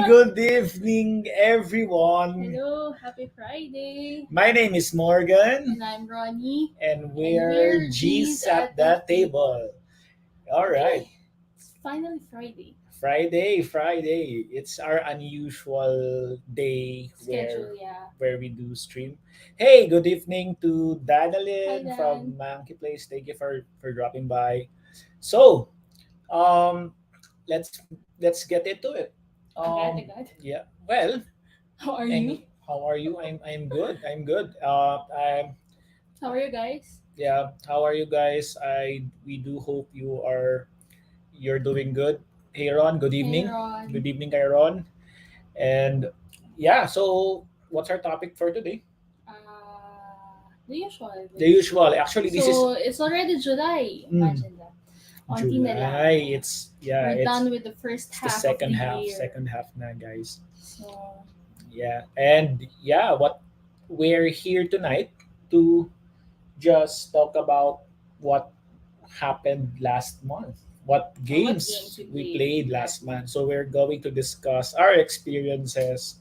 good evening, everyone. Hello, happy Friday. My name is Morgan, And I'm Ronnie. and And we're we're G's G's at at the the table. All right, Okay, it's finally Friday. Friday. It's our unusual day where Schedule, yeah. we do stream. Hey, good evening to Hi, Danalyn Dan. from Monkey Place. Thank you for dropping by. So, um, let's let's get into it. Agad. Yeah. Well, How are you? any how are you? I'm good. I'm good. I'm How are you guys? Yeah. How are you guys? We do hope you're doing good. Hey Ron, good Hey, evening. Good Ron. evening, kay Ron. And yeah, so what's our topic for today? The usual, the The usual. usual. Actually, this is So, it's already July. mm, Imagine that. Onti na lang. July. We're It's done with the first the half of the year. second half na, guys. So, Yeah. And yeah, what we're here tonight to just talk about what happened last month, what what games games we we played played last last month. month? So we're going to discuss our experiences,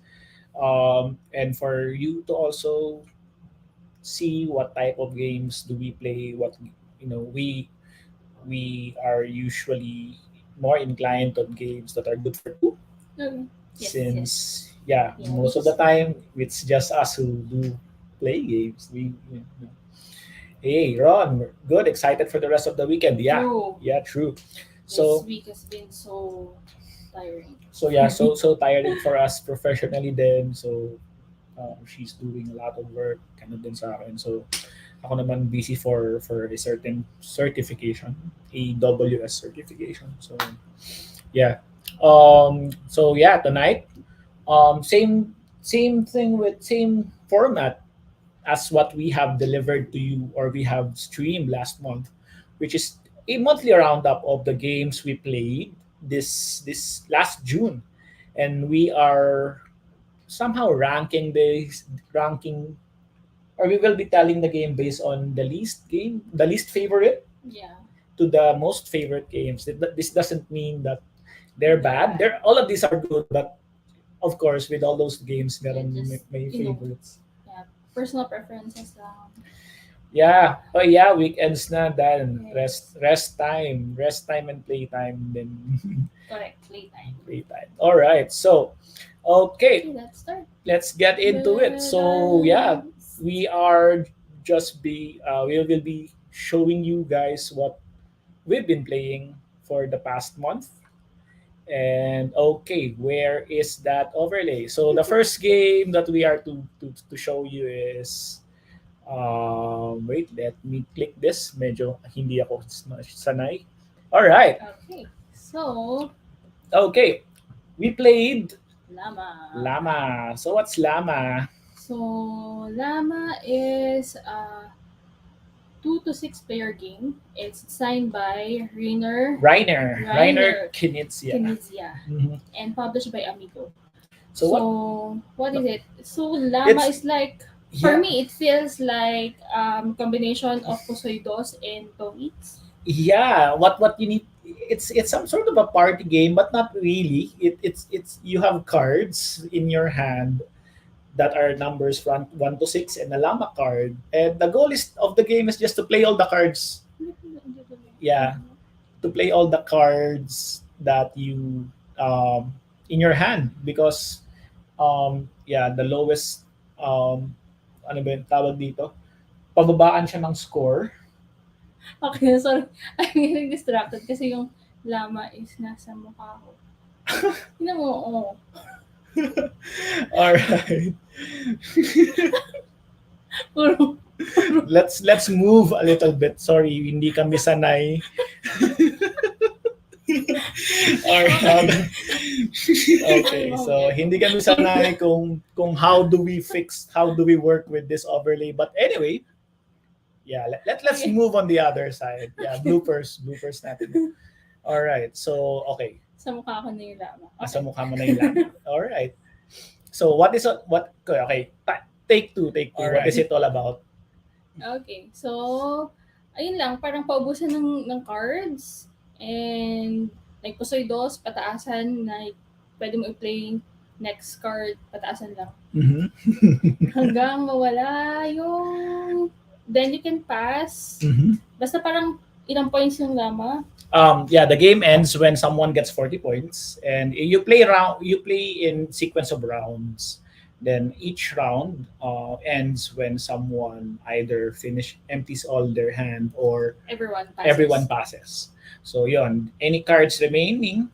and for you to also see what type of games do we play. What we are usually more inclined on games that are good for two, Okay. Yes, yes. since yeah, Yeah, most of the because time it's just us who do play games. Hey, Ron, we're good. Excited for the rest of the weekend. Yeah, true. yeah, true. This So, week has been so tiring so for yeah, so me. so tiring for us professionally. Then, so she's doing a lot of work, kind of din sa akin. So, ako naman busy for a certain certification, AWS certification. So, yeah. So yeah, tonight, same thing with same format as what we have delivered to you or we have streamed last month, which is a monthly roundup of the games we played this last June, and we are somehow ranking, or we will be telling the game based on the least favorite Yeah, to the most favorite games. This doesn't mean that they're they're bad. bad. All of these are good, but of course, with all those games, Yeah, meron just may favorites. yeah, personal preferences lang. Yeah. Oh yeah, weekends na then Yes, rest time and playtime then correct. Playtime. playtime. All right. So, okay, Okay, let's start. let's get into it. With So, yeah, our we are we will be showing you guys what we've been playing for the past month. And okay, where is that overlay? So, the first game that we are to show you is wait, let me click this. Medyo hindi ako sanay. All right. okay. So Okay. We played llama. Llama. So what's Llama? So llama is a 2 to 6 player game. It's designed by Reiner Reiner Knizia. Knizia Mhm. and published by Amigo. So what? So what is No, it? So llama it's is like for yeah, me it feels like combination of Poseidons and Toits. yeah. What you need? It's some sort of a party game, but not really. It's you have cards in your hand that are numbers from 1 to 6 and a llama card, and the goal is of the game is just to play all the cards. Yeah, to play all the cards that you in your hand, because yeah, the lowest ano ba yung tawag dito, pababaan siya ng score. Okay, sorry. I'm getting distracted kasi yung llama is nasa mukha ko. Tingnan mo, oh. All right. Puro, Let's move a little bit. Sorry, hindi kami sanay. All right. Okay, so hindi kami sanay kung how do we work with this overlay. But anyway, yeah, let's move on the other side. Yeah, bloopers natin. All right. So, okay. sa mukha ko na yung llama. Nasa Okay. mukha mo na yung llama. All right. So, okay, take two. All what is it all about? Okay, so, ayun lang, parang paubusan ng cards, and like Poseidons, pataasan, na pwede mo i-play next card, pataasan lang. Mhm. Hanggang mawala yung... Then you can pass. Mhm. Basta parang ilang points yung lama. Yeah, the game ends when someone gets 40 points, and you play round. You play in sequence of rounds. Then each round ends when someone either finish empties all their hand or Everyone everyone passes. passes. So yon, any cards remaining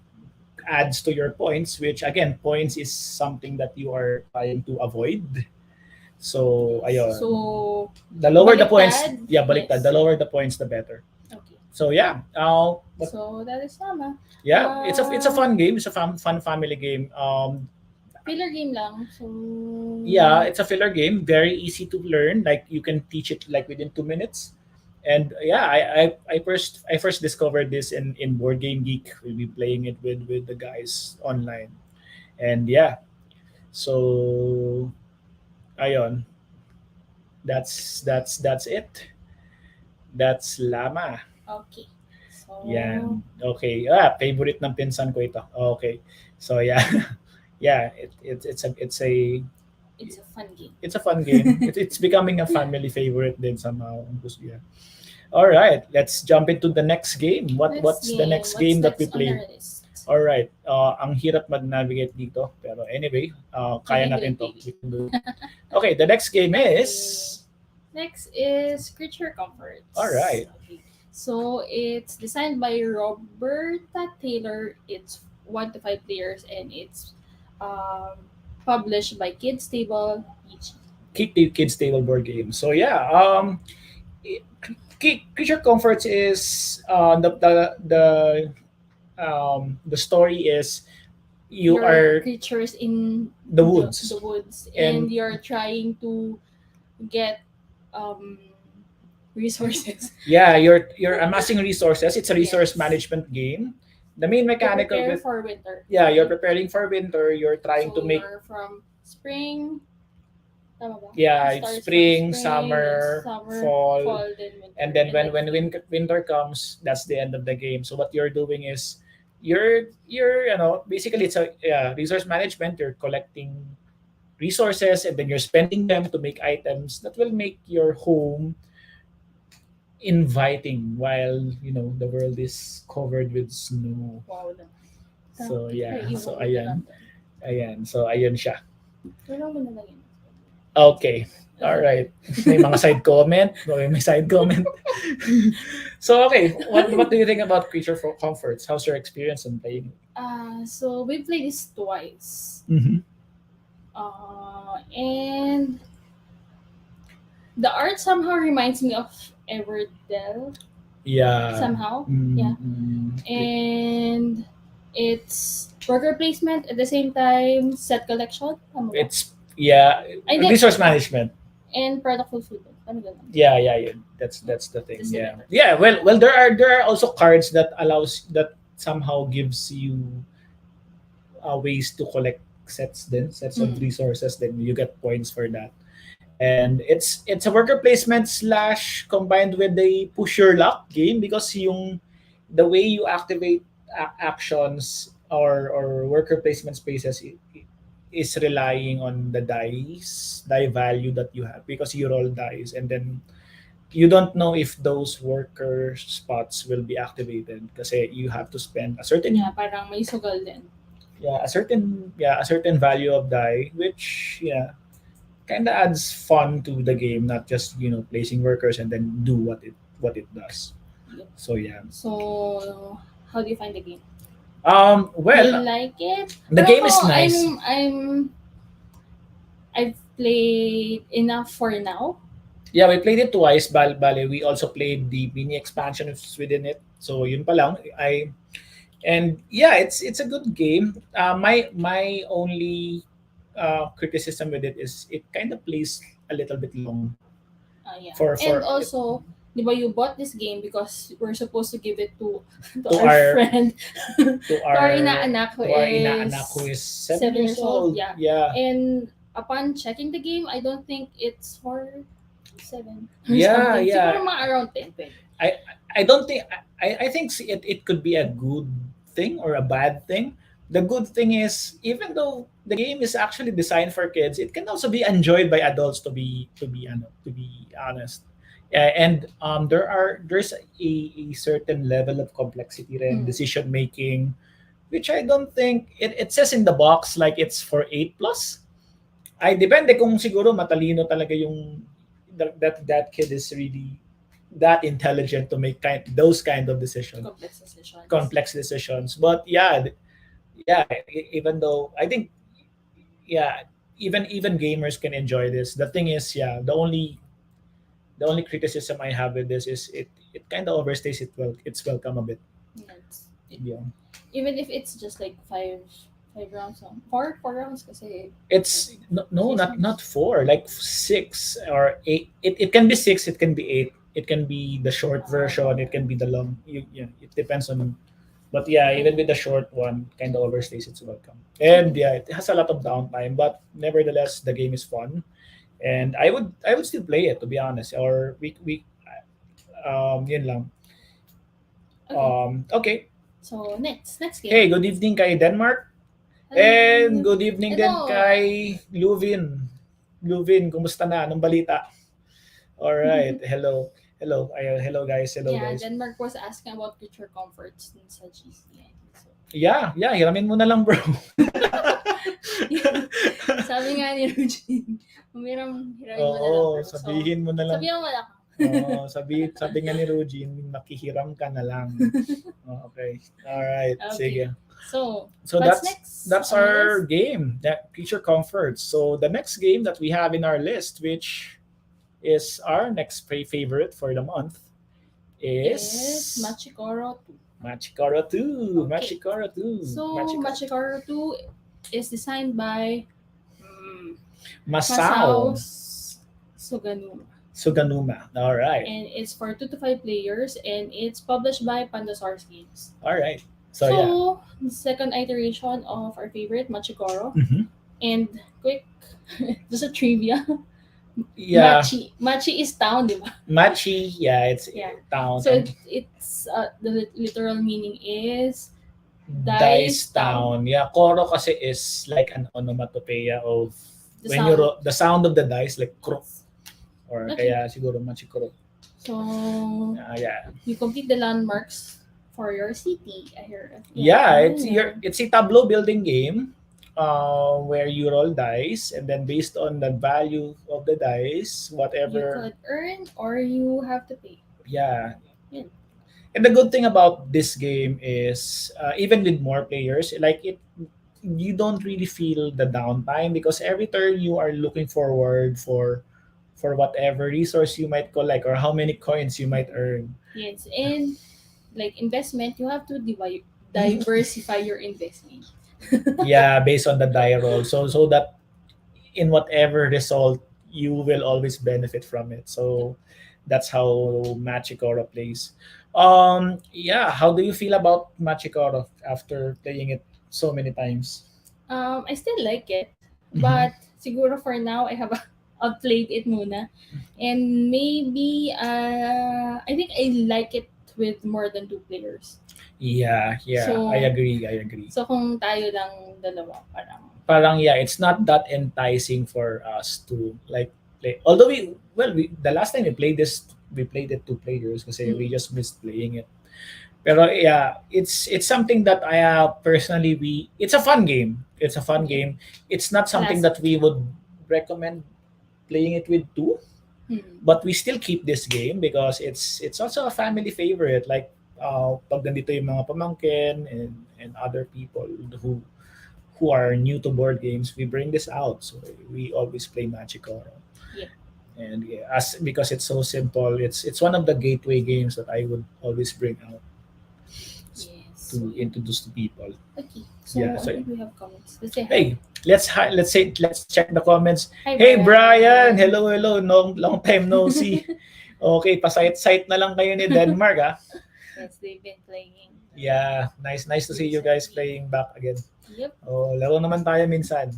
adds to your points, which again, points is something that you are trying to avoid. So Yes. ayun, So, the lower the points, baliktad. yeah, baliktad. Yes. The lower the points, the better. Okay. So yeah, but So, that is lama. yeah, it's a fun game. It's a fun family game. Filler game lang. So, Yeah, it's a filler game. Very easy to learn. Like you can teach it like within 2 minutes. And yeah, I first discovered this in Board Game Geek. We'll be playing it with the guys online. And yeah, so ayon, that's it. That's Lama. okay. So, Yan. Okay. Favorite ng pinsan ko ito. Okay. So yeah. Yeah, it's a fun game. it's a fun game. It's becoming a family favorite then somehow. Yeah. All right, let's jump into the next game. What's the next What's game that we next on play? our list? All right. Ang hirap mag-navigate dito, pero anyway, kaya natin to. Game. We can do it. Okay, the next game is Next is Creature Comforts. all right. Okay. So it's designed by Roberta Taylor. It's 1 to 5 players and it's um, published by Kids Table PG. Keep the kids table board game. So yeah, Creature Comforts is the story is you Your are creatures in the woods, the woods and and you're trying to get resources. yeah, you're amassing resources. It's a resource Yes. management game. The main To mechanic of prepare it, for winter. yeah, you're preparing for winter. You're trying So to make you're from spring, tama ba? yeah, It starts from spring, then summer, summer, fall, then winter. and then when winter comes, that's the end of the game. So what you're doing is you're basically it's a yeah, resource management. You're collecting resources and then you're spending them to make items that will make your home inviting while the world is covered with snow. Wow na. So yeah, Ay, so iwan mo na lang. ayan siya. Iwan mo na lang yun. Okay. All right. May mga side comment. May side comment. So okay, what do you think about Creature for Comforts? How's your experience in playing? So we played this twice. Mm-hmm. And the art somehow reminds me of Everdell. Yeah. Somehow. Mm-hmm. And it's worker placement at the same time set collection. Tama ba? It's yeah, Ay, hindi. resource management. And product fulfillment. Ano ganun? Yeah. That's the thing. That's the Yeah. better. Yeah. Well, there are also cards that somehow gives you ways to collect sets of resources. Then you get points for that. And it's a worker placement slash combined with the push your luck game because the way you activate actions or worker placement spaces is relying on the die value that you have because you roll dice and then you don't know if those worker spots will be activated kasi you have to spend a certain Yeah, parang may sugal din. a certain value of die which kind of adds fun to the game, not just placing workers and then do what it does. So yeah. So how do you find the game? Well, Do you like it? the game is nice. I've played enough for now. Yeah, we played it twice. Bale, we also played the mini expansions within it. So yun pa lang. It's a good game. My only criticism with it is it kind of plays a little bit long. Yeah. For and also, di ba you bought this game because we're supposed to give it to To our our- friend, to our inaanak who is 7 years old. Yeah. And upon checking the game, I don't think it's for 7. or Yeah, something. yeah. Siguro mga around 10. I don't think I think it could be a good thing or a bad thing, the good thing is, even though the game is actually designed for kids, it can also be enjoyed by adults. To be honest, and there's a certain level of complexity and Mm. decision making, which I don't think it says in the box like it's for 8 plus. Ay depende kung siguro matalino talaga yung that kid is really that intelligent to make those kind of Complex decisions. complex decisions. But yeah, yeah, even though I think, yeah, even gamers can enjoy this. The thing is, yeah, the only criticism I have with this is it kind of overstays its welcome a bit. Yes. Yeah, Even if it's just like five rounds, no? Four rounds kasi it's no, not seasons. four, like 6 or 8. It can be 6, it can be 8, it can be the short version, it can be the long. Yeah, it depends on. But yeah, even with the short one, kind of overstays its welcome. And Okay. yeah, it has a lot of downtime, but nevertheless, the game is fun, and I would still play it, to be honest. Or we yun lang. Okay. Okay. So next game. Hey, good evening kay Denmark, and Hello. good evening din Hello. kay Luvin. Luvin, kumusta na? Anong balita? All right. Hello. Hello. Hello guys. Hello Yeah, guys. Denmark was asking about creature comforts sa GC. So, Yeah, yeah, hiramin mo na lang, bro. sabi nga ni Eugene, hiramin mo na lang Oo, bro. So, sabihin mo na lang. sabi mo wala ka. Oo, sabi nga ni Rogin, makihiram ka na lang. Oh, okay. All right. Okay. Sige. So, So what's that's next that's on your our list? game, that creature comforts. So the next game that we have in our list, which is our next favorite for the month, Is is Machikoro 2. Machikoro 2. Okay. Machikoro 2. So, Machikoro. Machikoro 2 is designed by mm, Masao Masao Suganuma. Suganuma. All right. And it's for 2 to 5 players and it's published by Pandasaurus Games. All right. So yeah. So, the second iteration of our favorite, Machikoro. Mhm. And quick, just a trivia. Yeah. Machi is town, di ba? Machi, yeah, it's Yeah. town. So, And it's the literal meaning is dice Dice Town. town. Yeah, koro kasi is like an onomatopoeia of The when you sound. the sound of the dice, like krok, or Okay. kaya siguro machikoro. So, Yeah. you complete the landmarks for your city. I hear. Yeah, it's a tableau building game, where you roll dice, and then based on the value of the dice, You whatever. could earn or you have to pay. Yeah. Yeah. And the good thing about this game is, even with more players, like you don't really feel the downtime, because every turn you are looking forward for whatever resource you might collect or how many coins you might earn. Yes, and like investment, you have to diversify your investment. Yeah, based on the die roll, so that in whatever result you will always benefit from it. So that's how Machikoro plays. Yeah, how do you feel about Machikoro after playing it so many times? I still like it, Mhm. but siguro for now I have outplayed it muna, and maybe I think I like it with more than 2 players. Yeah, yeah, I So agree. I agree. so kung tayo lang dalawa parang Parang yeah, it's not that enticing for us to like play. Although the last time we played it 2 players kasi we mm, just missed playing it. Pero yeah, it's something that I personally it's a fun game. It's a fun yeah, game. It's not something classic. that we would recommend playing it with two, Mm, but we still keep this game because it's also a family favorite. Like pag nandito yung mga pamangkin and other people who who are new to board games, we bring this out. So we always play Magic Oro. yeah. And yeah, as because it's so simple, it's one of the gateway games that I would always bring out Yes. to introduce to people. Okay. Yeah. So I So think we have comments. Let's say hi. hey, let's check the comments. Hi, Hey Brian, Brian. hello hello, long time no see. Okay, pasite-site na lang kayo ni Denmark ah. Yes, they've been playing. Yeah, nice to see you guys playing back again. Yep. Oh, laro naman tayo minsan.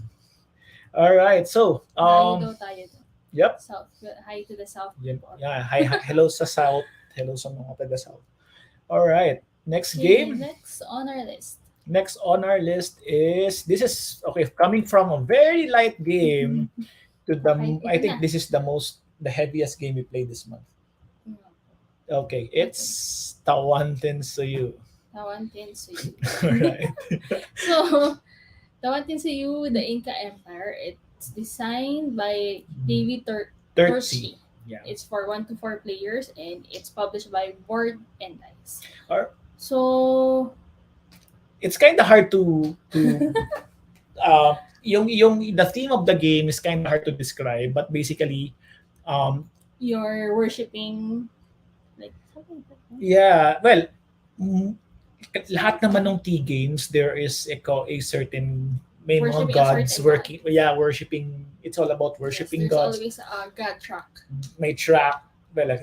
All right, so Layo daw tayo. yep. South. Hi to the South. Yeah, hi, hello sa South. Hello sa mga taga South. All right. Next Okay, game. next on our list. Next on our list is this is okay coming from a very light game to the Okay, I ito na. think this is the heaviest game we played this month. Okay, What one? it's Tawantin Suyu. Tawantin Suyu. Right. So, Tawantin Suyu, the Inca Empire, it's designed by David 30. Turchi. Yeah. It's for 1 to 4 players and it's published by Board and Dice. Or So, it's kind of hard to yung the theme of the game is kind of hard to describe, but basically um you're worshipping, like, something like that. No? yeah, well, mm, lahat naman ng T games there is a certain may mga Worshipping a gods certain god. working, yeah, worshiping. It's all about Yes, worshiping there's gods. always a god track. May track, well,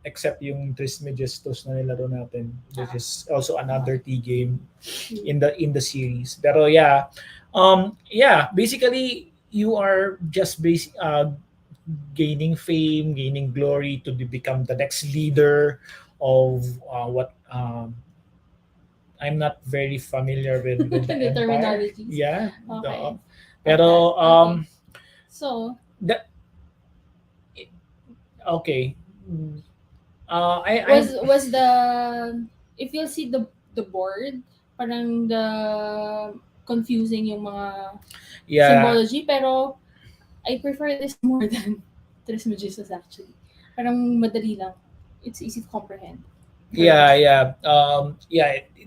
except yung Trismegistus na nilaro natin, which Ah. is also another T game Hmm. in the series. Pero yeah, basically you are just gaining fame, gaining glory to become the next leader of what I'm not very familiar with the The empire. terminologies. Yeah. Okay. Pero Okay. So, the okay. was the, if you'll see the board, parang the confusing yung mga yeah. symbology, pero I prefer this more than Trismegistus actually. Parang madali lang. It's easy to comprehend. Yeah.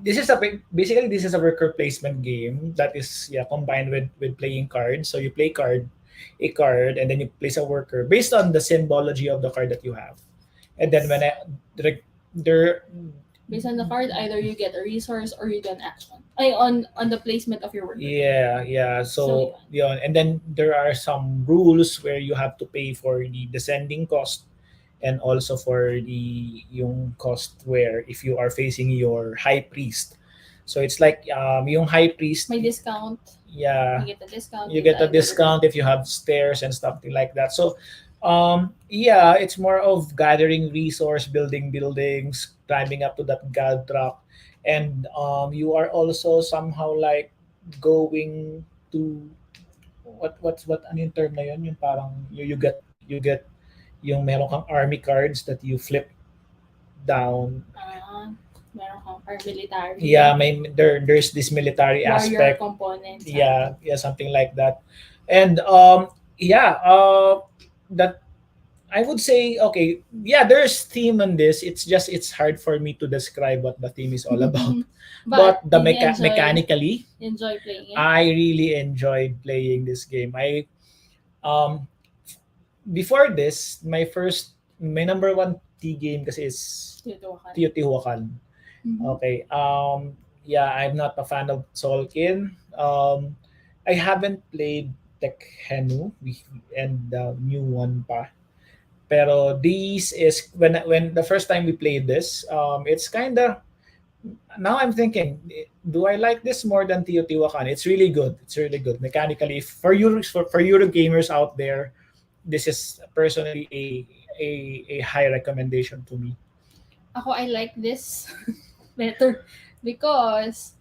This is basically this is a worker placement game that is combined with playing cards. So you play a card, and then you place a worker based on the symbology of the card that you have. And then when there Based on the card, either you get a resource or you get an action. Ay, on the placement of your worker. yeah. So yun. And then there are some rules where you have to pay for the descending cost, and also for yung cost where if you are facing your high priest. So it's like yung high priest, May discount. yeah, You get a discount. you get a discount if you have stairs and something like that. So yeah, it's more of gathering resource, building buildings, climbing up to that god rock, and you are also somehow like going to what ano yung term na yun, yung parang you get yung meron kang army cards that you flip down. Meron kang military. Yeah, there's this military warrior aspect. Component. Yeah, something like that. And that I would say, okay, yeah, there's theme on this. It's hard for me to describe what the theme is all about. But the mechanically, enjoy playing it. I really enjoyed playing this game. Um before this, my number one T game kasi is Teotihuacan. Okay. Yeah, I'm not a fan of Solkin. I haven't played Tekhenu and the new one pa. Pero this is when the first time we played this, it's kind of, now I'm thinking, do I like this more than Teotihuacan? It's really good. It's really good mechanically. For Euro gamers out there, this is personally a high recommendation to me. Ako, I like this better because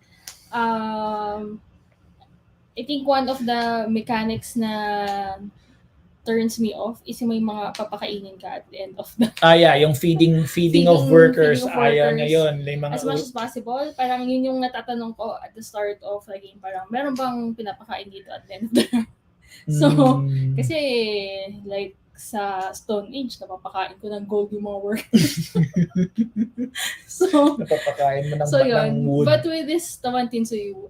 I think one of the mechanics na turns me off is yung may mga papakainin ka at the end of the yeah, yung feeding of workers. Ayaw niya yun. As much as possible, parang yun yung natatanong ko at the start of the game. Parang meron bang pinapakain dito at the end of the So, kasi like sa Stone Age, napapakain ko ng gold yung mga workers. So, napapakain mo ng, yun. ng wood. But with this Tawantin Suyu,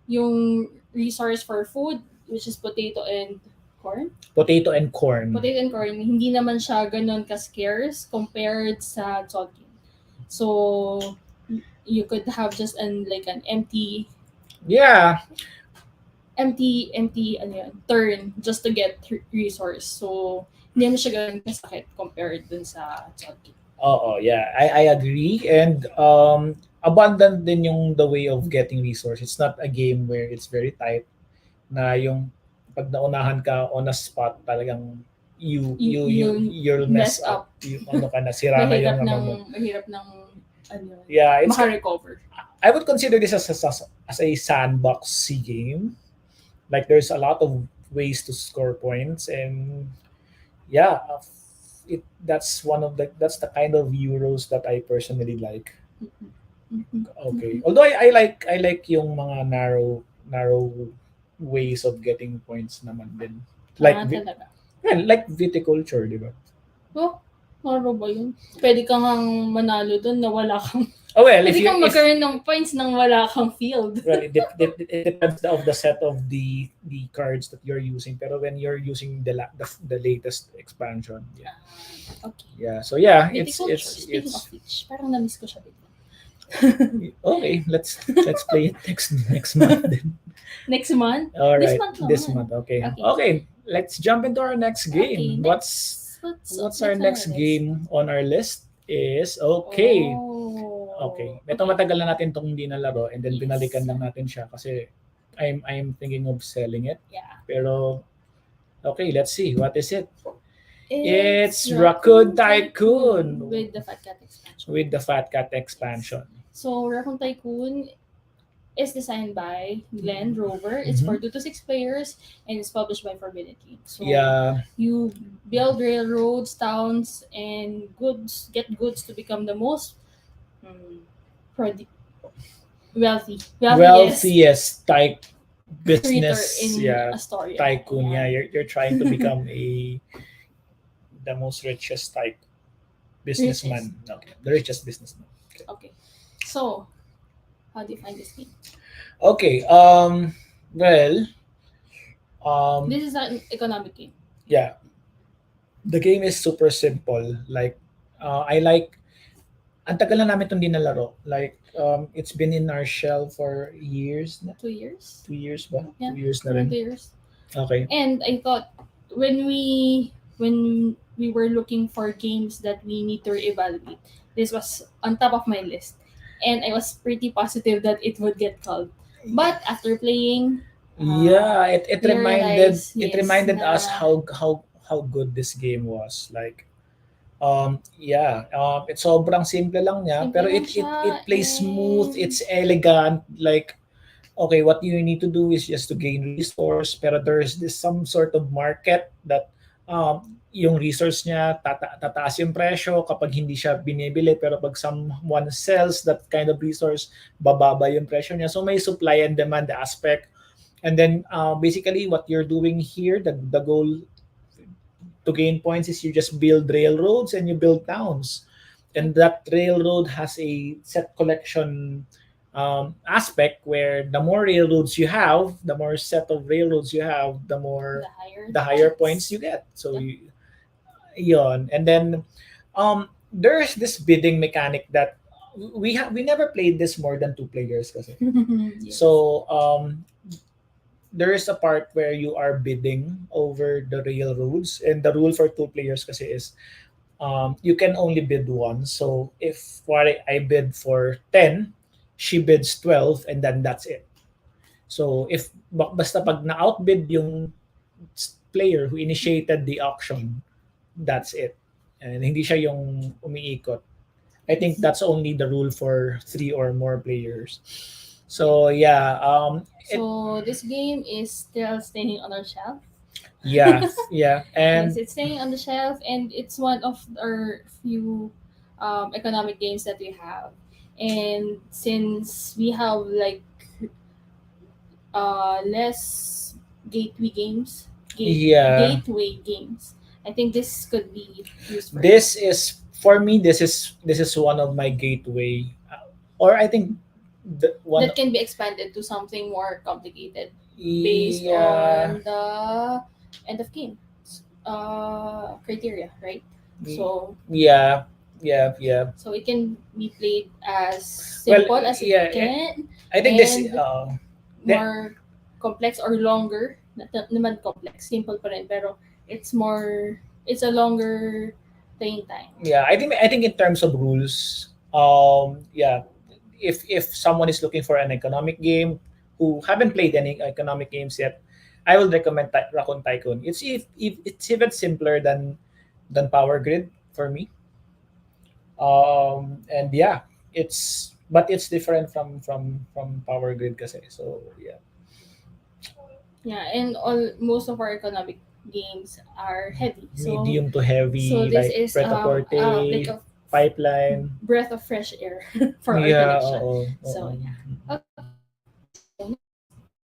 yung resource for food, which is potato and corn. Potato and corn, hindi naman siya ganun ka-scarce compared sa Tzolk'in. So, you could have just an empty turn just to get resource. So, hindi na siya ganun kasakit compared dun sa Tzolk'in. Oo, yeah. I agree. And abundant din yung the way of getting resource. It's not a game where it's very tight na yung pag naunahan ka on a spot, talagang you'll mess up. Yung ano ka na, sira na yung mahirap ng yeah, it's maka-recover. I would consider this as a sandbox game. Like there's a lot of ways to score points, and yeah, that's the kind of Euros that I personally like. Mhm. Mhm. Okay. Mhm. Although I like yung mga narrow ways of getting points naman din. Like Talaga. yeah, like viticulture, di ba? Oh, laro ba yun? Pwede ka ngang manalo dun na wala kang Oh well, pwede kang if magkaroon ng points nang wala kang field. well, it depends of the set of the cards that you're using. Pero when you're using the latest expansion, yeah, Okay. yeah. So yeah, Viticulture. Speaking of it's which, parang na-miss ko siya bigla. okay. Let's play it next month then. Next month? All This right, month this naman. month. Okay, Okay. okay. Let's jump into our next Okay, game. what's What's our on our next list? game on our list? Is okay. Okay. Ito Okay. matagal na natin itong hindi nalaro and then Yes. binalikan lang natin siya kasi I'm thinking of selling it. Yeah. Pero okay, let's see. What is it? It's It's Raccoon Tycoon with the Fat Cat expansion. with the Fat Cat expansion. So Raccoon Tycoon is designed by Glenn Rover. It's for 2 to 6 players and it's published by Forbidden Games. So Yeah, you build railroads, towns, and get goods to become the most prodi- wealthiest wealthiest creator business, in yeah, Astoria. tycoon. Yeah, Ayan. you're trying to become the most richest type businessman. Okay, the richest businessman. Okay. So, how do you find this game? Okay. Well. This is an economic game. Yeah. The game is super simple. Like, I like. Ang tagal na namin itong di nalaro. Like, it's been in our shell for years. 2 years? 2 years ba? Yeah, 2 years na rin. 2 years. Okay. And I thought when we were looking for games that we need to reevaluate, this was on top of my list. And I was pretty positive that it would get called. But after playing, Yeah, it we reminded realized, it yes, reminded na us how good this game was. Like, yeah, it's sobrang simple lang niya, simple pero lang it siya plays smooth, and it's elegant. Like, okay, what you need to do is just to gain resource, pero there's this some sort of market that yung resource niya tataas yung presyo kapag hindi siya binibili, pero pag someone sells that kind of resource, bababa yung presyo niya. So may supply and demand aspect. And then basically what you're doing here, the goal to gain points is you just build railroads and you build towns. And that railroad has a set collection aspect where the more railroads you have, the more set of railroads you have, the higher points you get. So yon. And then there's this bidding mechanic that we never played this more than two players kasi. yes. So there is a part where you are bidding over the railroads, and the rule for two players kasi is you can only bid once. So if what I bid for 10, she bids 12, and then that's it. So if basta pag na-outbid yung player who initiated the auction, that's it. And hindi siya yung umiikot. I think that's only the rule for 3 or more players. So yeah, so this game is still staying on our shelf. yeah, yeah, Yes, and it's staying on the shelf, and it's one of our few economic games that we have. And since we have like less gateway games, yeah, gateway games, I think this could be used for this is for me. This is one of my gateway, or I think the one. that can be expanded to something more complicated based Yeah, on the end of game criteria, right? So yeah, yeah, yeah. so it can be played as Well, simple as it yeah, can, I think this. and more complex or longer. Not naman complex, simple pa rin, pero it's a longer playing time. Yeah, I think in terms of rules, yeah, if someone is looking for an economic game who haven't played any economic games yet, I will recommend Raccoon Tycoon. If it's even simpler than Power Grid for me. And yeah, it's but it's different from Power Grid kasi. So yeah, Yeah, and all most of our economic games are heavy. medium to So heavy this like is like Pret-a-Porter, a Pipeline. breath of fresh air for our Yeah, collection. oo, oo. So yeah. Okay. So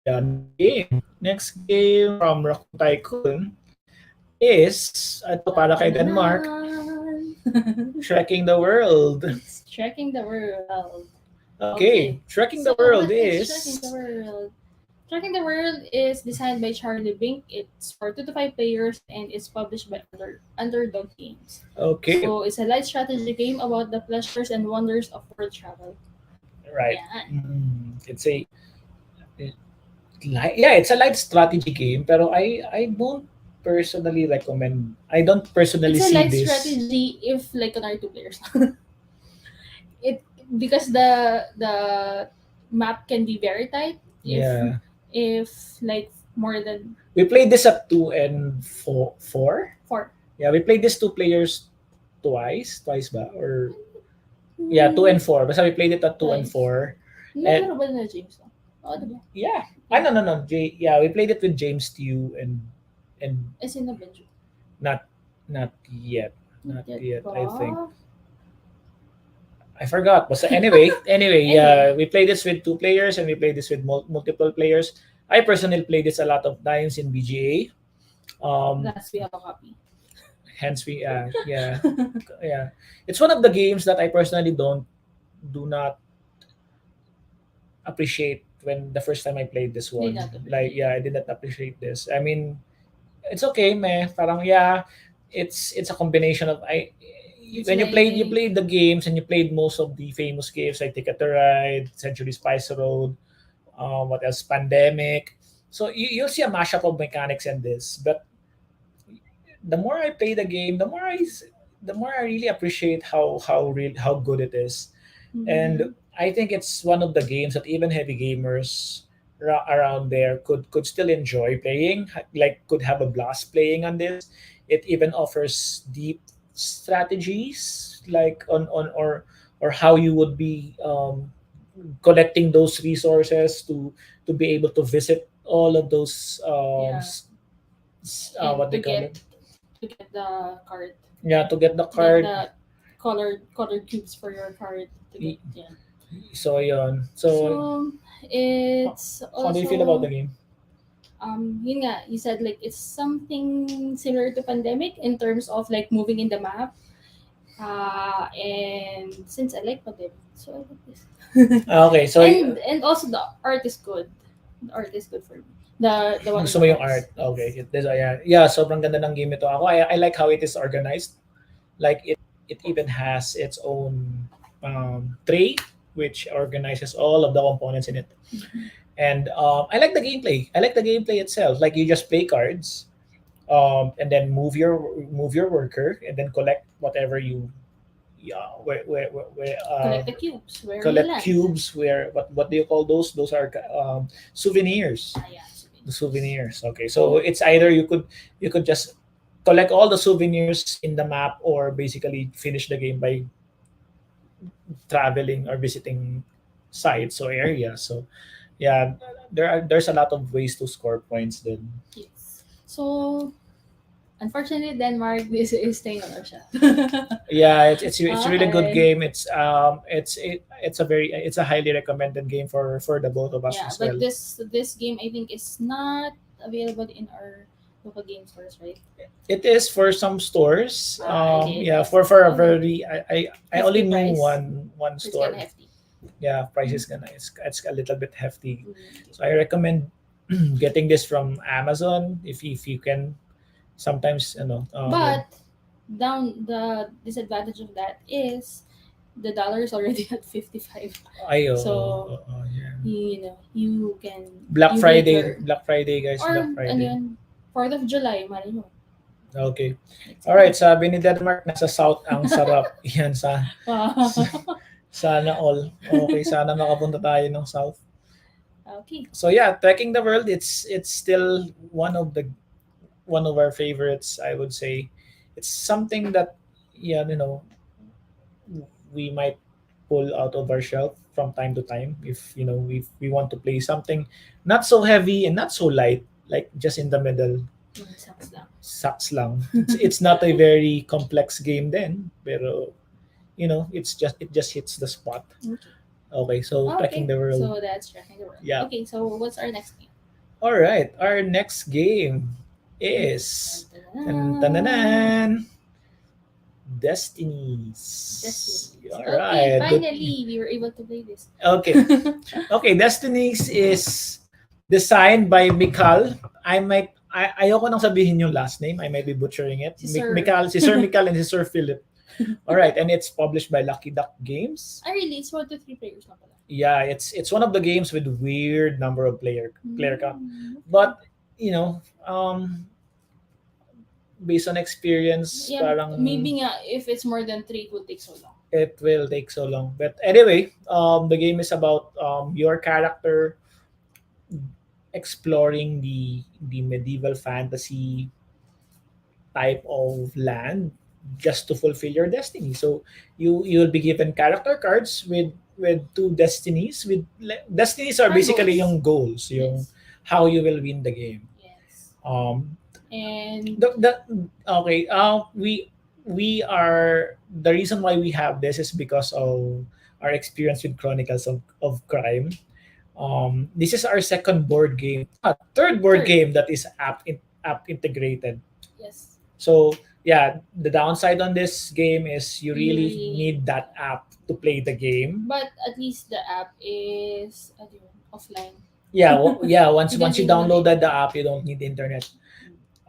Yeah, next game. Next game from Raccoon Tycoon is ito para kay Denmark, Trekking the World. it's Trekking the World. Okay, Okay. Trekking the So World what is Trekking the is World? Trekking the World is designed by Charlie Bink. It's for 2 to 5 players and it's published by Underdog Games. okay, So it's a light strategy game about the pleasures and wonders of world travel. right. Yeah. It's a yeah, it's a light strategy game, pero I don't personally recommend. I don't personally It's a see light this. strategy if like on our 2 players. It because the map can be very tight Yeah, if like more than we played this at 2 and 4. four. Yeah, we played this two players twice ba? Or yeah, two Hmm, and four. Basta we played it at two and twice. four. And Naglaro ba na James lang? Oo, diba? yeah, Yeah. no. Yeah, we played it with James Tew and Eh, sino Benjo? not not yet, not Not yet yet. I think ba? I forgot. But anyway, yeah, Anyway, we played this with two players and we played this with multiple players. I personally played this a lot of times in BGA. last we have a copy. Hence we yeah. It's one of the games that I personally don't do not appreciate when the first time I played this Did one. not Like appreciate. yeah, I did not appreciate this. I mean, it's okay, meh. Parang yeah, it's a combination of I It's when you like played the games and you played most of the famous games like Ticket to Ride, Century Spice Road, what else, Pandemic. So you'll see a mashup of mechanics in this, but the more I play the game, the more I really appreciate how good it is. And mhm. I think it's one of the games that even heavy gamers around there could still enjoy playing, like could have a blast playing on this. It even offers deep strategies, like on or how you would be collecting those resources to be able to visit all of those Yeah, and what they call it, to get the card, yeah, to get the to get card. the colored cubes for your card to get Y- yeah. So yun. So So how, it's how do you feel about the also game? yun nga, you said like it's something similar to Pandemic in terms of like moving in the map. And since I like Pandemic, so I like this. Okay, so And also the art is good. The art is good for me. The one in gusto the mo yung cards. art. Okay, Yes. yeah, sobrang ganda ng game ito. I like how it is organized. Like it even has its own tray which organizes all of the components in it. Mhm. And I like the gameplay. I like the gameplay itself. Like you just play cards, and then move your worker, and then collect whatever you yeah where Collect the cubes where you collect land. cubes. Where what do you call those? Those are souvenirs. Yeah, The souvenirs. souvenirs. Okay, so it's either you could just collect all the souvenirs in the map or basically finish the game by traveling or visiting sites or areas. So yeah, there's a lot of ways to score points then. Yes. So unfortunately, Denmark this is staying on our shelf. Yeah, it's a really good Okay. game. It's a highly recommended game for the both of us Yeah, as but well. this game I think is not available in our local game stores, right? It is for some stores. Yeah, It is. for a Okay. very I only Hefty knew price. one It's kind store. of hefty. Yeah, price Mm. is gonna it's a little bit hefty. Mm. So I recommend getting this from Amazon if you can. Sometimes But down the disadvantage of that is the dollar is already at 55. ayo So yeah. you know you can Black you need Friday, your Black Friday guys, or Black ano Friday. yun, 4th of July, mali mo. Okay. It's All right, fine. sabi ni Denmark nasa south ang sarap. Yan Wow. sana all. Okay, sana makapunta tayo ng south. Okay. So yeah, trekking the world, it's still one of our favorites, I would say. It's something that yeah, we might pull out of our shelf from time to time if we want to play something not so heavy and not so light, like just in the middle. Sucks lang. Sucks lang. It's not a very complex game then, pero it just hits the spot. Okay. Okay, so Trekking Okay. the World. So that's Tracking the World. Yeah. Okay, so what's our next game? All right, our next game is Dun-dun-dun. Tan-tan-tan, Destinies. Destinies. All Okay, right. finally we were able to play this. Okay. Okay, Destinies is designed by Mikal. Ayoko nang sabihin yung last name. I might be butchering it. Si Sir. Mikal, si Sir Mikal and si Sir Philip. All right, and it's published by Lucky Duck Games. Really, it's 1 to 3 players na pala. Yeah, it's one of the games with weird number of player count. But based on experience, Yeah, parang maybe nga if it's more than 3, it will take so long. it will take so long. But anyway, the game is about your character exploring the medieval fantasy type of land just to fulfill your destiny. So you'll be given character cards with two destinies. Destinies are basically Goals. yung goals, yung Yes. how you will win the game. Yes. And And okay. We are the reason why we have this is because of our experience with Chronicles of Crime. This is our second board game, third board Third. game that is app integrated. yes. So yeah, the downside on this game is you really Really- need that app to play the game. But at least the app is offline. Yeah, yeah. Once You don't you need downloaded the app, you don't need internet.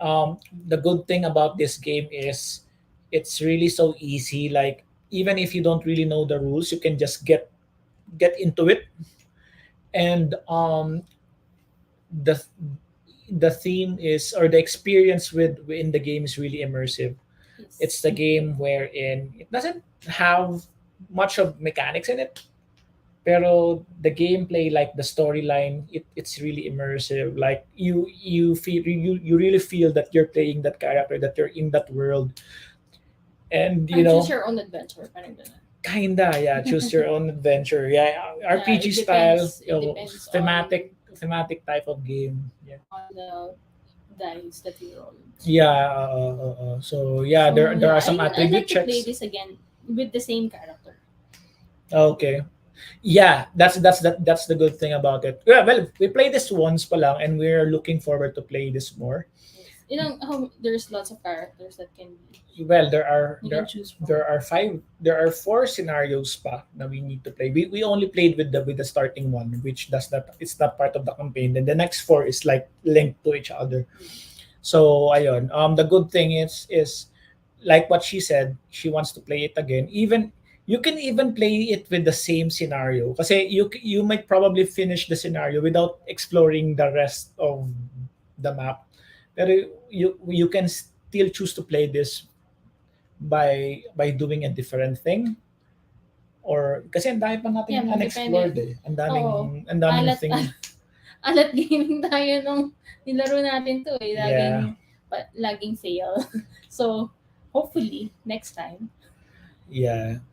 The good thing about this game is it's really so easy. Like even if you don't really know the rules, you can just get into it. And the the theme is, or the experience in the game is really immersive. Yes. It's the game wherein it doesn't have much of mechanics in it, pero the gameplay, like the storyline, it's really immersive. Like you really feel that you're playing that character, that you're in that world, and And choose your own adventure. Parang ganun. kinda, yeah, choose your own adventure. Yeah, RPG it style, depends- it depends thematic type of game. Yeah. On the dice that you roll. Yeah, so yeah, So, there are some I'd attribute like to play checks. this again with the same character. Okay. Yeah, that's the good thing about it. Yeah, well, we played this once pa lang and we're looking forward to play this more. Yes. There's lots of characters that can Well, there are you there, can choose from. there are four scenarios pa na we need to play. We only played with the starting one, which does not, it's not part of the campaign. Then the next four is like linked to each other. So ayun, the good thing is like what she said, she wants to play it again. Even you can even play it with the same scenario. Kasi you might probably finish the scenario without exploring the rest of the map. Pero you can still choose to play this by doing a different thing, or kasi ang dami pa natin Yeah, unexplored ang daming Oo. ang daming Alat, thing. alat gaming tayo nung nilaro natin to eh. Laging fail. So, hopefully, next time, Yeah.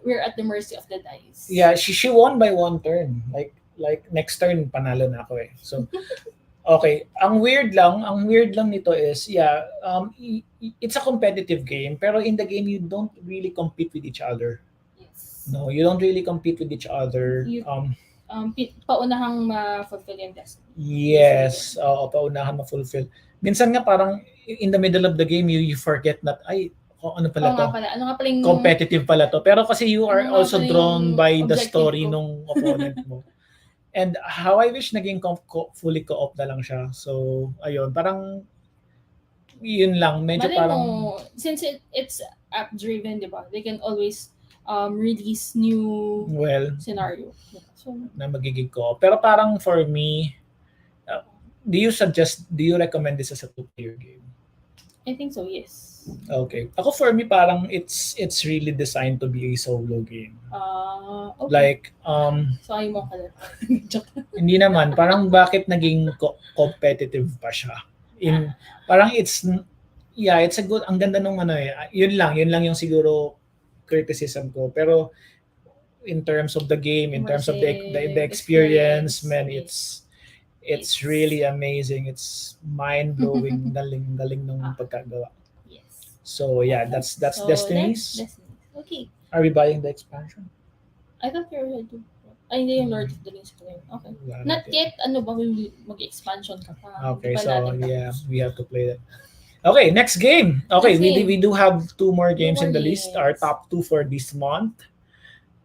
we're at the mercy of the dice. Yeah, she won by one turn. Like next turn panalo na ako eh. So okay, ang weird lang nito is yeah, it's a competitive game pero in the game you don't really compete with each other. Yes. No, you don't really compete with each other. You- Paunahang ma-fulfill yung destiny. Yes, paunahan ma-fulfill. Minsan nga parang in the middle of the game you forget that ano pala Oo to? nga pala. Ano nga pala yung... Competitive pala to. Pero kasi you are Ano nga also pala drawn yung by the objective story ko? nung opponent mo. And how I wish naging fully co-op na lang siya. So, ayun, parang yun lang. Medyo Malay parang mo, since it's app-driven, di ba? They can always release new well, scenario. So, na magiging co-op. Pero parang for me, do you recommend this as a two-player game? I think so, yes. Okay. Ako for me parang it's really designed to be a solo game. Okay. Like So, ayaw mo kalaro. Joke. hindi naman parang bakit naging competitive pa siya. Parang it's a good, ang ganda nung ano eh. Yun lang yung siguro criticism ko. Pero in terms of the game, in terms of the immersive experience, experience. man, it's It's really amazing. It's mind blowing. Galing galing nung ah, pagkagawa. yes. So yeah, Okay. that's So Destinies. that's nice. Okay. Are we buying the expansion? I thought you already do. Ay, hindi yung Lord Mm, of the Rings ko yun. Okay. wala Not natin. yet, ano ba, mag-expansion ka pa. Hindi Okay, pa so natin yeah, tapos. we have to play that. Okay, next game. Okay, Next game. we do have two more Two games more in the list. Our games. top two for this month.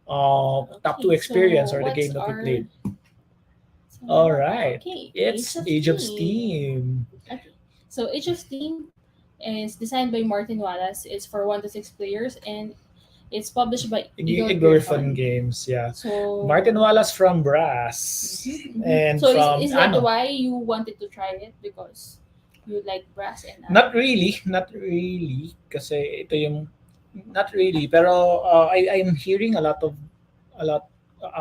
Top two Okay, experience so or the what's game that we our... played. So, All right, okay, Age it's of Age of Steam. Steam. Okay. So Age of Steam is designed by Martin Wallace. It's for 1 to 6 players and it's published by Eagle Igor Fun Griffin. Games, yeah. Martin So, Wallace from Brass and so from is that ano? why you wanted to try it? Because you like brass and Not really, kasi ito yung not really, pero I'm hearing a lot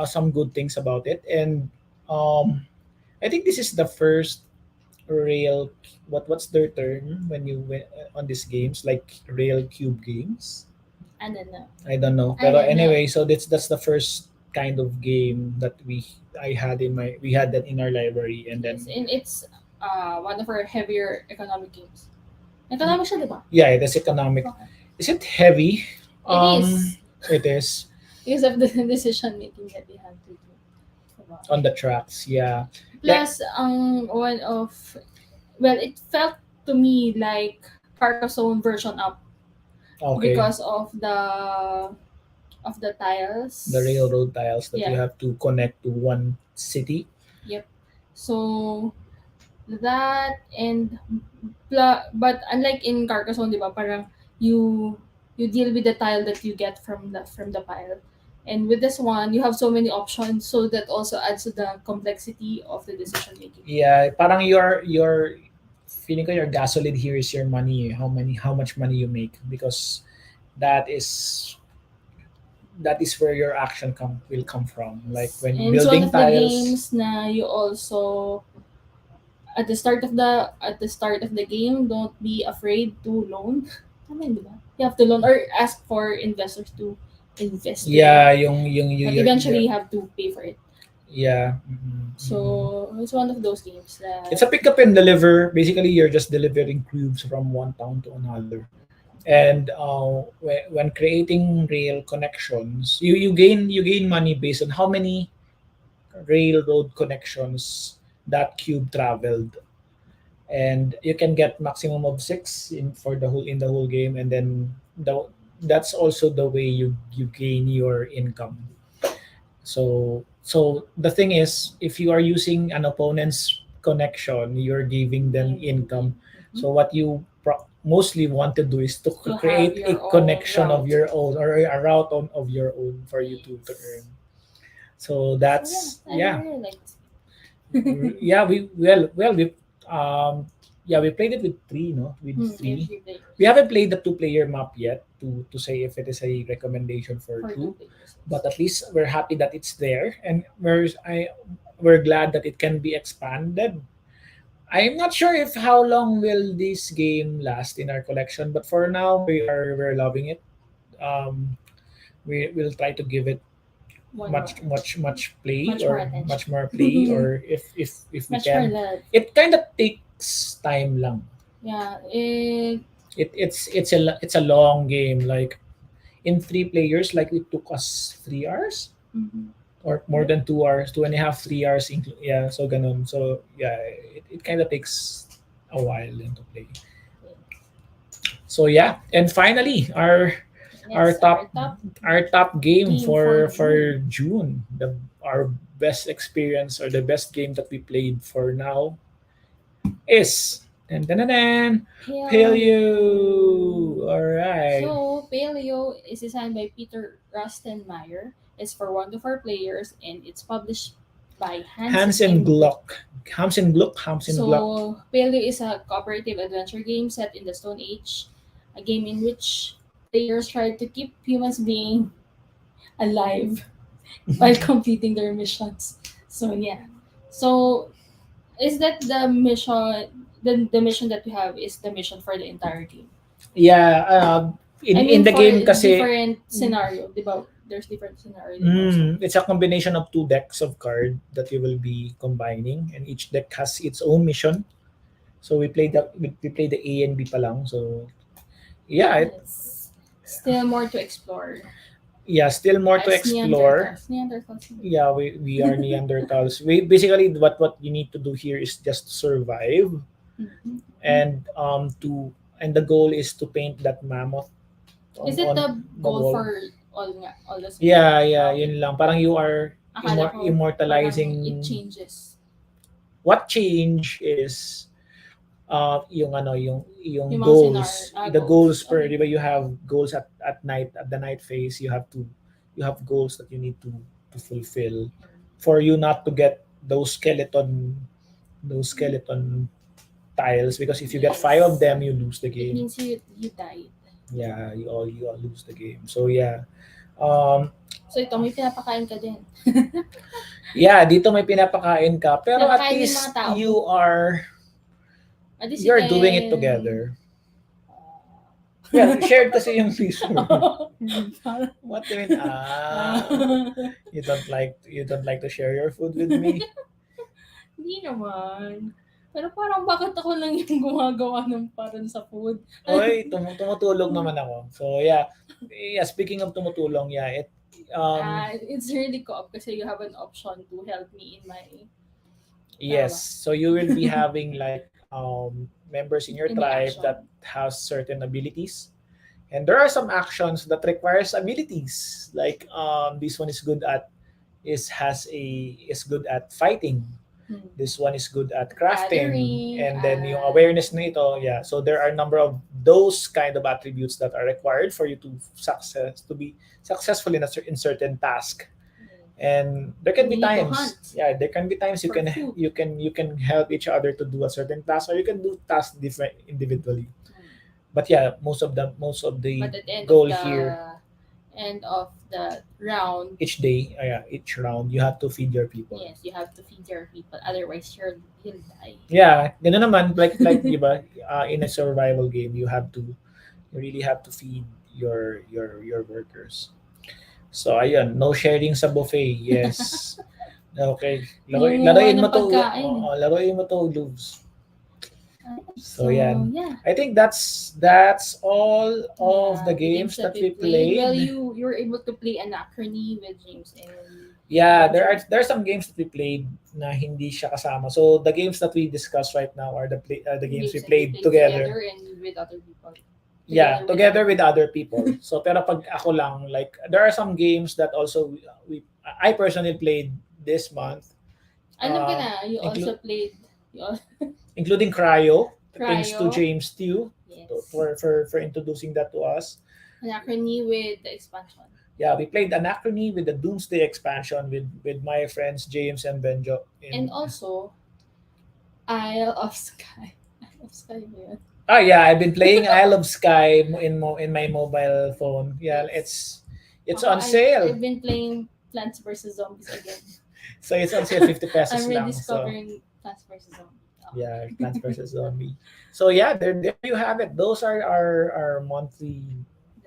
some good things about it, and um I think this is the first real what's their term when you on these games like real cube games. I don't know. I don't know, I pero don't know. anyway, so that's the first kind of game that we had that in our library, and then Yes, and it's one of our heavier economic games. Economic siya, di ba? yeah, it is economic. Okay. Is it heavy? It is. It is Because of the decision making that you have to do. Diba? on the tracks. Yeah. Plus, one of... Well, it felt to me like Carcassonne version up Okay. because of the tiles. The railroad tiles that you Yeah. have to connect to one city. Yep. So that and but unlike in Carcassonne, di ba, parang you deal with the tile that you get from the pile. And with this one, you have so many options, so that also adds to the complexity of the decision making. Yeah, parang your feeling ko your gasoline here is your money. How much money you make, because that is where your action will come from. Like when And it's one building of the tiles. games na you also at the start of the game, don't be afraid to loan. Tama yun, di ba? You have to loan or ask for investors to invest with you. Yeah, yung But eventually you have to pay for it. yeah. Mhm, mhm. So it's one of those games that It's a pick up and deliver. Basically, you're just delivering cubes from one town to another. And when creating rail connections, you gain money based on how many railroad connections that cube traveled, and you can get maximum of six in the whole game, and then that's also the way you gain your income. So the thing is, if you are using an opponent's connection, you're giving them income. Mhm. So what you mostly want to do is to To have create a your own connection of route. your own, or a route of your own for you to earn. So So that's yeah, I yeah. really like this. Yeah, we yeah, we played it with three, no? With three. Every day We haven't played the two-player map yet to say if it is a recommendation for for two, 2 players. but at least we're happy that it's there, and we're glad that it can be expanded. I'm not sure if how long will this game last in our collection, but for now we're loving it. Um, we will try to give it One more. much play, Much more or attention. much more play, or if we Much more can. love. It kind of takes time lang. Yeah, It's a long game. Like in three players, like it took us 3 hours mhm. or more than 2 hours, 2.5, 3 hours. Yeah, so ganun. So yeah, it kind of takes a while then to play. So yeah, and finally our Yes, our top game game for for June. Our best experience, or the best game that we played for now is dan, dan, dan, dan, Paleo. All right. So, Paleo is designed by Peter Rustenmeyer. It's for 1 to 4 players and it's published by Hans and Gluck. Hans and Gluck. So, Paleo is a cooperative adventure game set in the Stone Age, a game in which players try to keep humans being alive while completing their missions. So, yeah. So, is that the mission? The mission that you have is the mission for the entire game. Yeah, I in mean, the for game kasi different scenario, di ba? there's different scenario din also. It's a combination of two decks of card that you will be combining, and each deck has its own mission. So we play the A and B pa lang. So yeah, It's still more to explore. yeah, still more to As explore. Neanderthals. Yeah, we are Neanderthals. We basically what you need to do here is just to survive, Mhm. and the goal is to paint that mammoth Is it on the the goal wall. for all the Yeah, scenarios? yeah, Okay. yun lang. Parang you are Akala ko parang it immortalizing. changes. What change is yung ano yung Yung mga goals, the goals. goals per, Okay. di ba, you have goals at night, at the night phase. You have goals that you need to fulfill for you not to get those skeleton tiles, because if you get five of Yes. them, you lose the It game. means you died. Yeah, you all lose the game. So yeah. Um So ito, may pinapakain ka din. yeah, dito may pinapakain ka, pero at Pinapakain yung mga least tao you mo. are At least you you're doing it can... together. Yeah, shared kasi yung picture. What do you mean? You don't like to share your food with me? Hindi naman. Pero parang bakit ako lang yung gumagawa ng parang sa food? Oy, tumutulong naman ako. So yeah. Yeah, speaking of tumutulong, yeah, It's really co-op kasi you have an option to help me in my yes. So you will be having like members in your in the tribe action. that has certain abilities. And there are some actions that requires abilities. Like this one is good at fighting. This one is good at crafting, Gathering, and then yung awareness nito, yeah. So there are a number of those kind of attributes that are required for you to be successful in certain task. And there can be You need to times, hunt yeah, there can be times you for can food. you can help each other to do a certain task, or you can do tasks different individually. But yeah, most of the But at the goal here, end of the round, each round you have to feed your people. yes, you have to feed your people. Otherwise, you'll die. Yeah, ganun naman, like di ba, in a survival game, you really have to feed your workers. So ayun, no sharing sa buffet. Yes. Okay. Laruin mo to. Laruin mo to, Lubes. So yan. Yeah. I think that's all of the games that we played. Well, you were able to play Anachrony with James and Yeah, there are some games that we played na hindi siya kasama. So the games that we discussed right now are the games we played together and with other people. Yeah, together with other people. So pero pag ako lang, like there are some games that also I personally played this month. Ano ka na? You also played including Cryo. Thanks to Cryo. James Tew Yes. for introducing that to us. Anachrony with the expansion. Yeah, we played Anachrony with the Doomsday expansion with my friends James and Benjo. And also Isle of Sky. Isle of Sky ba yun? Yeah, I've been playing Isle of Sky in my mobile phone. Yeah, Yes. it's on sale. I've been playing Plants vs Zombies again. So it's on sale 50 pesos I'm lang. rediscovering Plants vs Zombies. Yeah, Plants vs Zombie. So yeah, there you have it. Those are our monthly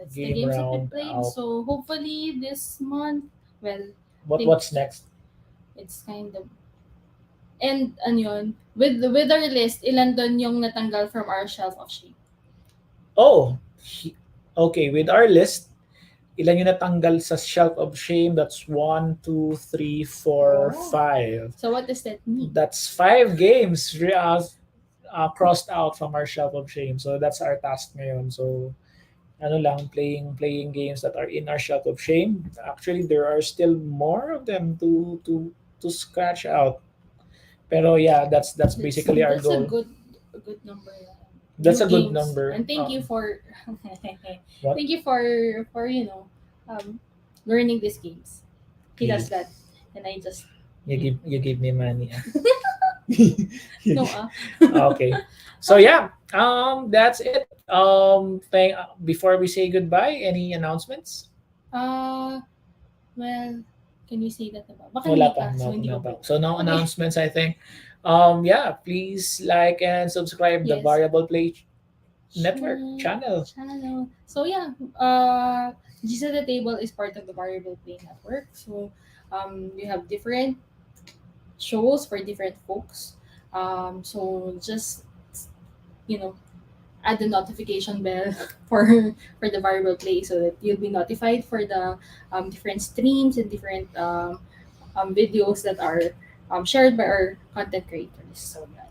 That's game the games round that we played. out. So hopefully this month, well, What's next? It's kind of and ano yun, with our list, ilan doon yung natanggal from our shelf of shame? Oh, okay. With our list, ilan yung natanggal sa shelf of shame? That's 1, 2, 3, 4, 5. So what does that mean? That's 5 games crossed out from our shelf of shame. So that's our task ngayon. So ano lang, playing games that are in our shelf of shame. Actually, there are still more of them to scratch out. Pero yeah, that's basically our goal. That's a good number. That's a good number. And thank you for thank you for learning these games. He does that, and I just you give me money. no. Okay. So yeah, that's it. Before we say goodbye, any announcements? Well, can you say that about? Baka Wala hindi pa. pa, so hindi No, ko. so no Okay. announcements, I think. Yeah, please like and subscribe the Yes. Variable Play Network channel. So yeah, G at the table is part of the variable play network. So you have different shows for different folks. So just you know add the notification bell for for the variable play so that you'll be notified for the different streams and different videos that are shared by our content creators. So yeah.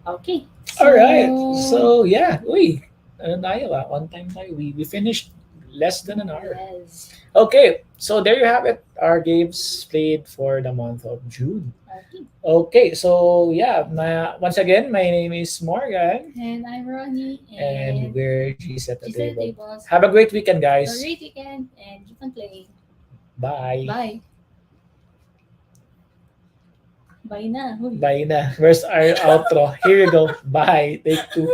Okay. All right. So So yeah, uy, ano tayo on time tayo. We finished less than an hour. yes. Okay, so there you have it. Our games played for the month of June. Okay. Okay, so yeah, once again, my name is Morgan, And I'm Ronnie and and we're G's at the G at the table. table. So Have a great weekend, have a guys. great weekend and keep on playing. Bye. Bye. Bye na. Huy. Bye na. Where's our outro? Here you go. Bye. Take two.